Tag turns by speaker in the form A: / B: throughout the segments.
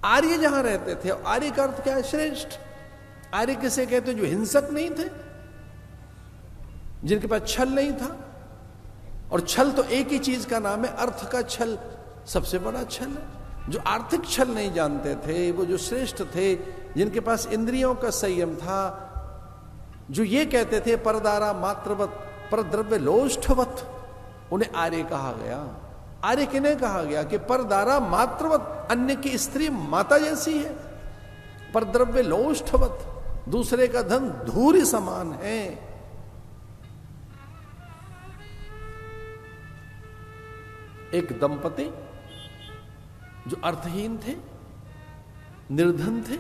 A: आर्य जहां रहते थे, आर्य का अर्थ क्या है? श्रेष्ठ। आर्य किसे कहते? जो हिंसक नहीं थे, जिनके पास छल नहीं था। और छल तो एक ही चीज का नाम है, अर्थ का छल सबसे बड़ा छल है। जो आर्थिक छल नहीं जानते थे, वो जो श्रेष्ठ थे, जिनके पास इंद्रियों का संयम था, जो ये कहते थे परदारा मात्रवत परद्रव्य लोष्ठवत, उन्हें आर्य कहा गया। आर्य किन्हें कहा गया? कि परदारा मात्रवत, अन्य की स्त्री माता जैसी है, परद्रव्य लोष्ठवत, दूसरे का धन धूरी समान है। एक दंपति जो अर्थहीन थे, निर्धन थे,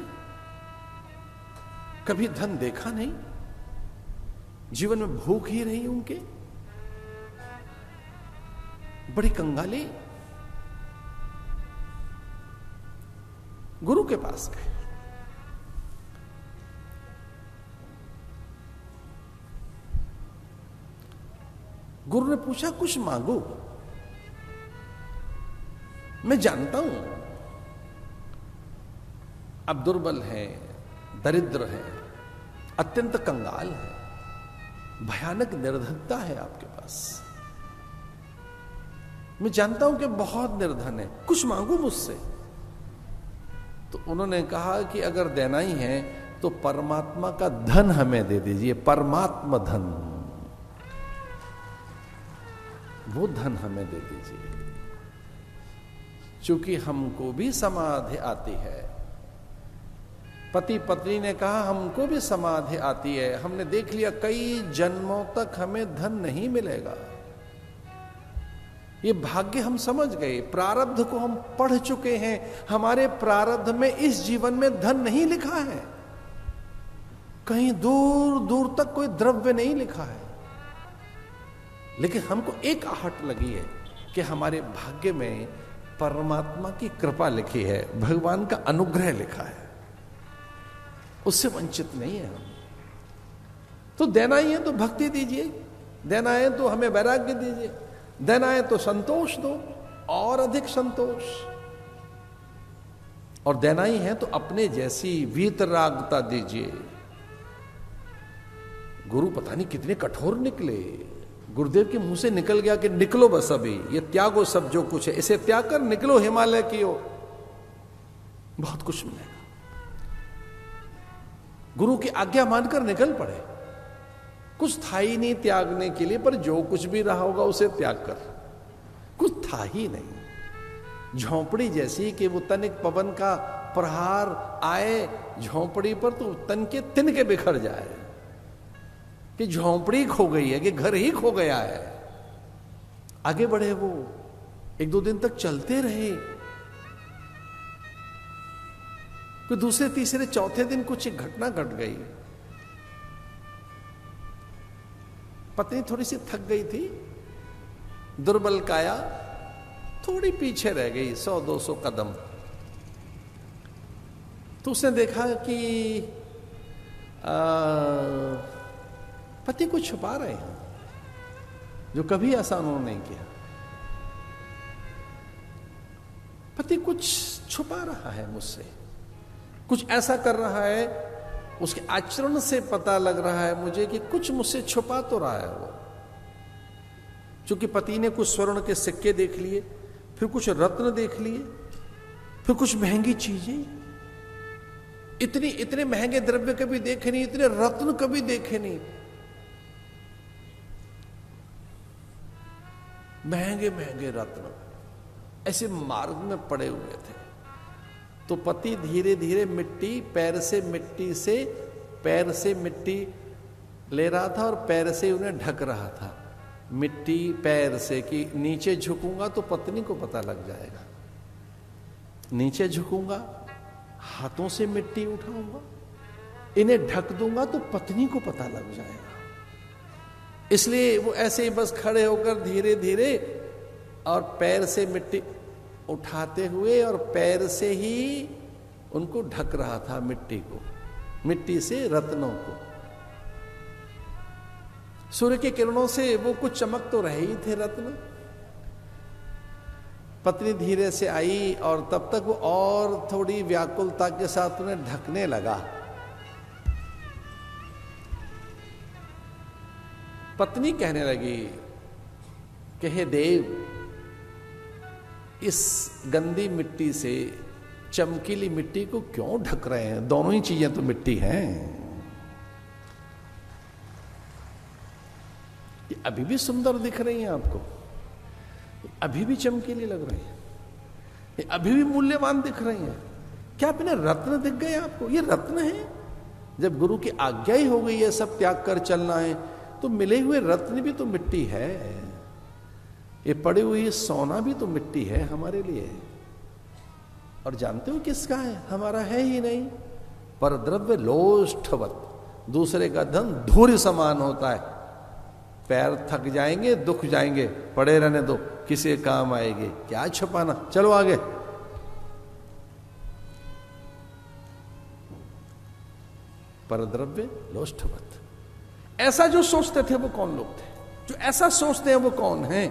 A: कभी धन देखा नहीं, जीवन में भूख ही रही उनके, बड़ी कंगाली, गुरु के पास गए। गुरु ने पूछा, कुछ मांगो। मैं जानता हूं अब दुर्बल है, दरिद्र है, अत्यंत कंगाल है, भयानक निर्धनता है आपके पास। मैं जानता हूं कि बहुत निर्धन है, कुछ मांगो मुझसे। तो उन्होंने कहा कि अगर देना ही है तो परमात्मा का धन हमें दे दीजिए, परमात्मा धन, वो धन हमें दे दीजिए। चूंकि हमको भी समाधि आती है, पति पत्नी ने कहा हमको भी समाधि आती है, हमने देख लिया कई जन्मों तक हमें धन नहीं मिलेगा, ये भाग्य हम समझ गए, प्रारब्ध को हम पढ़ चुके हैं, हमारे प्रारब्ध में इस जीवन में धन नहीं लिखा है, कहीं दूर दूर तक कोई द्रव्य नहीं लिखा है। लेकिन हमको एक आहट लगी है कि हमारे भाग्य में परमात्मा की कृपा लिखी है, भगवान का अनुग्रह लिखा है, उससे वंचित नहीं है हम। तो देना ही है तो भक्ति दीजिए, देना है तो हमें वैराग्य दीजिए, देना है तो संतोष दो, और अधिक संतोष, और देना ही है तो अपने जैसी वीतरागता दीजिए। गुरु पता नहीं कितने कठोर निकले, गुरुदेव के मुंह से निकल गया कि निकलो बस अभी, ये त्यागो सब जो कुछ है, इसे त्याग कर निकलो हिमालय की ओर, बहुत कुछ मिलेगा। गुरु की आज्ञा मानकर निकल पड़े, कुछ था ही नहीं त्यागने के लिए, पर जो कुछ भी रहा होगा उसे त्याग कर, कुछ था ही नहीं। झोंपड़ी जैसी कि वो तनिक पवन का प्रहार आए झोंपड़ी पर तो तन के तिनके बिखर जाए, कि झोंपड़ी खो गई है, कि घर ही खो गया है। आगे बढ़े वो, एक दो दिन तक चलते रहे, फिर दूसरे तीसरे चौथे दिन कुछ एक घटना घट गई। पत्नी थोड़ी सी थक गई थी, दुर्बल काया, थोड़ी पीछे रह गई 100-200 कदम। तो उसने देखा कि पति को छुपा रहे हैं, जो कभी ऐसा उन्होंने नहीं किया। पति कुछ छुपा रहा है मुझसे, कुछ ऐसा कर रहा है, उसके आचरण से पता लग रहा है मुझे कि कुछ मुझसे छुपा तो रहा है वो। क्योंकि पति ने कुछ स्वर्ण के सिक्के देख लिए, फिर कुछ रत्न देख लिए, फिर कुछ महंगी चीजें, इतने महंगे द्रव्य कभी देखे नहीं, इतने रत्न कभी देखे नहीं, महंगे महंगे रत्न ऐसे मार्ग में पड़े हुए थे। तो पति धीरे धीरे मिट्टी पैर से मिट्टी ले रहा था और पैर से उन्हें ढक रहा था। मिट्टी पैर से, कि नीचे झुकूंगा तो पत्नी को पता लग जाएगा, नीचे झुकूंगा, हाथों से मिट्टी उठाऊंगा, इन्हें ढक दूंगा तो पत्नी को पता लग जाएगा। इसलिए वो ऐसे ही बस खड़े होकर धीरे धीरे और पैर से मिट्टी उठाते हुए और पैर से ही उनको ढक रहा था, मिट्टी को, मिट्टी से रत्नों को। सूर्य की किरणों से वो कुछ चमक तो रहे ही थे रत्न, पत्नी धीरे से आई और तब तक वो और थोड़ी व्याकुलता के साथ उन्हें ढकने लगा। पत्नी कहने लगी कि हे देव, इस गंदी मिट्टी से चमकीली मिट्टी को क्यों ढक रहे हैं? दोनों ही चीजें तो मिट्टी हैं। ये अभी भी सुंदर दिख रही हैं आपको, अभी भी चमकीली लग रही है, ये अभी भी मूल्यवान दिख रही हैं। क्या अपने रत्न दिख गए आपको? ये रत्न है। जब गुरु की आज्ञा ही हो गई है सब त्याग कर चलना है, तो मिले हुए रत्न भी तो मिट्टी है। ये पड़ी हुई सोना भी तो मिट्टी है हमारे लिए। और जानते हो किसका है? हमारा है ही नहीं। पर द्रव्य लोष्ठवत, दूसरे का धन धूल समान होता है। पैर थक जाएंगे, दुख जाएंगे, पड़े रहने दो, किसी काम आएगी, क्या छुपाना, चलो आगे। पर द्रव्य लोष्ठवत। ऐसा जो सोचते थे वो कौन लोग थे? जो ऐसा सोचते हैं वो कौन है?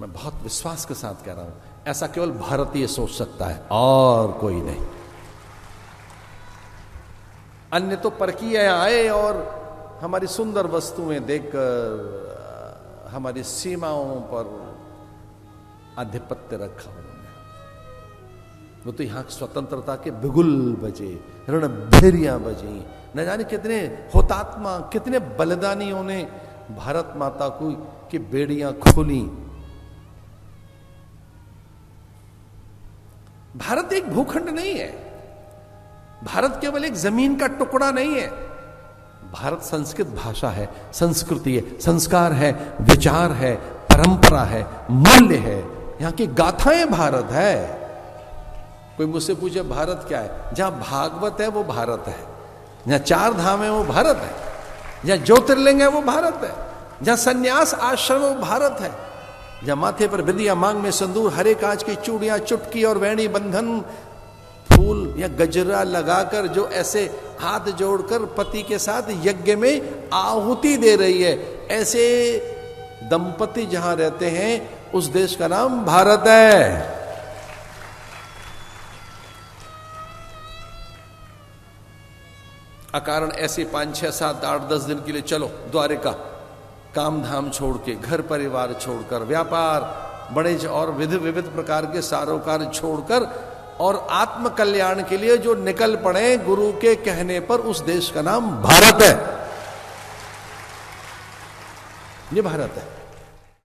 A: मैं बहुत विश्वास के साथ कह रहा हूं, ऐसा केवल भारतीय सोच सकता है और कोई नहीं। अन्य तो परकीय आए और हमारी सुंदर वस्तुएं देखकर हमारी सीमाओं पर आधिपत्य रखा उन्होंने। वो तो यहां स्वतंत्रता के बिगुल बजे, रणभेरियां बजी, न जाने कितने हुतात्मा, कितने बलिदानियों ने भारत माता को की बेड़ियां खोली। भारत एक भूखंड नहीं है, भारत केवल एक जमीन का टुकड़ा नहीं है। भारत संस्कृत भाषा है, संस्कृति है, संस्कार है, विचार है, परंपरा है, मूल्य है, यहां की गाथाएं भारत है। कोई मुझसे पूछे भारत क्या है? जहां भागवत है वो भारत है, जहां चार धाम है वो भारत है, जहां ज्योतिर्लिंग है वो भारत है, जहां संन्यास आश्रम है वो भारत है, जहां माथे पर बिंदिया, मांग में संदूर, हरे कांच की चूड़ियां, चुटकी और वेणी बंधन, फूल या गजरा लगाकर जो ऐसे हाथ जोड़कर पति के साथ यज्ञ में आहुति दे रही है, ऐसे दंपति जहां रहते हैं उस देश का नाम भारत है। अकारण ऐसे 5, 6, 7, 8, 10 दिन के लिए चलो द्वारिका, काम धाम छोड़ के, घर परिवार छोड़कर, व्यापार, बड़े और विविध प्रकार के सारोकार छोड़कर और आत्म कल्याण के लिए जो निकल पड़े गुरु के कहने पर, उस देश का नाम भारत है। ये भारत है।